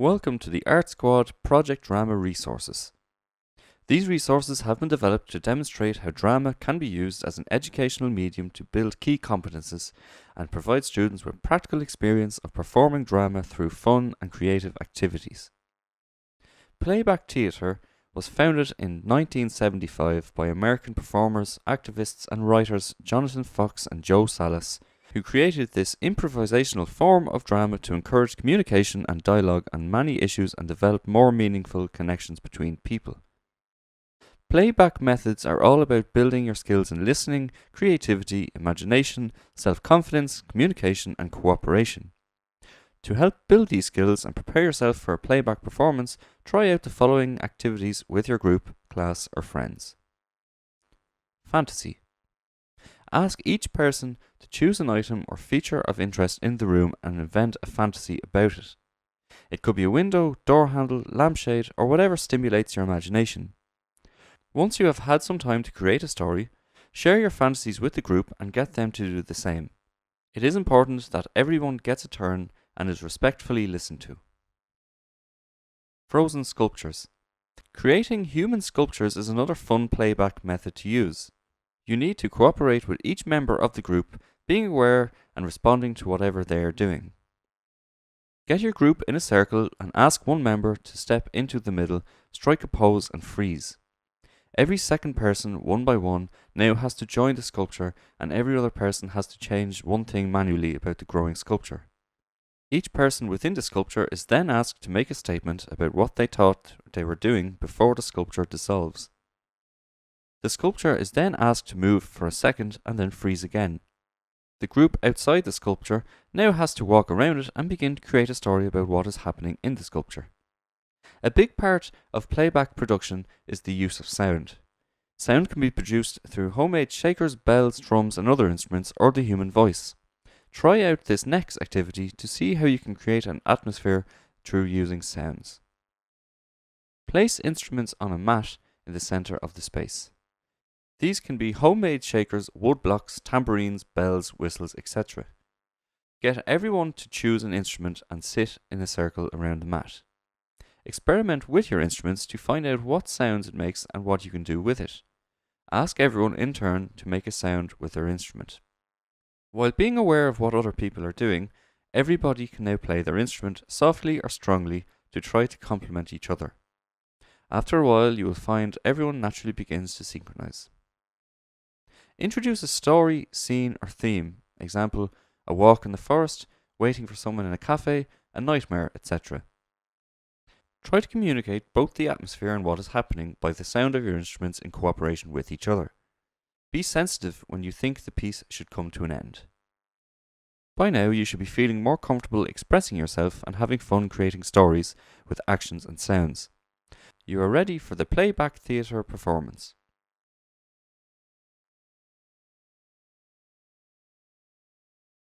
Welcome to the ARTSQUAD Project Drama Resources. These resources have been developed to demonstrate how drama can be used as an educational medium to build key competences and provide students with practical experience of performing drama through fun and creative activities. Playback theatre was founded in 1975 by American performers, activists and writers Jonathan Fox and Joe Salas, who created this improvisational form of drama to encourage communication and dialogue on many issues and develop more meaningful connections between people. Playback methods are all about building your skills in listening, creativity, imagination, self-confidence, communication and cooperation. To help build these skills and prepare yourself for a playback performance, try out the following activities with your group, class or friends. Fantasy. Ask each person to choose an item or feature of interest in the room and invent a fantasy about it. It could be a window, door handle, lampshade, or whatever stimulates your imagination. Once you have had some time to create a story, share your fantasies with the group and get them to do the same. It is important that everyone gets a turn and is respectfully listened to. Frozen sculptures. Creating human sculptures is another fun playback method to use. You need to cooperate with each member of the group, being aware and responding to whatever they are doing. Get your group in a circle and ask one member to step into the middle, strike a pose and freeze. Every second person, one by one, now has to join the sculpture and every other person has to change one thing manually about the growing sculpture. Each person within the sculpture is then asked to make a statement about what they thought they were doing before the sculpture dissolves. The sculpture is then asked to move for a second and then freeze again. The group outside the sculpture now has to walk around it and begin to create a story about what is happening in the sculpture. A big part of playback production is the use of sound. Sound can be produced through homemade shakers, bells, drums and other instruments or the human voice. Try out this next activity to see how you can create an atmosphere through using sounds. Place instruments on a mat in the center of the space. These can be homemade shakers, wood blocks, tambourines, bells, whistles, etc. Get everyone to choose an instrument and sit in a circle around the mat. Experiment with your instruments to find out what sounds it makes and what you can do with it. Ask everyone in turn to make a sound with their instrument. While being aware of what other people are doing, everybody can now play their instrument softly or strongly to try to complement each other. After a while, you will find everyone naturally begins to synchronize. Introduce a story, scene or theme, example, a walk in the forest, waiting for someone in a cafe, a nightmare, etc. Try to communicate both the atmosphere and what is happening by the sound of your instruments in cooperation with each other. Be sensitive when you think the piece should come to an end. By now you should be feeling more comfortable expressing yourself and having fun creating stories with actions and sounds. You are ready for the playback theatre performance.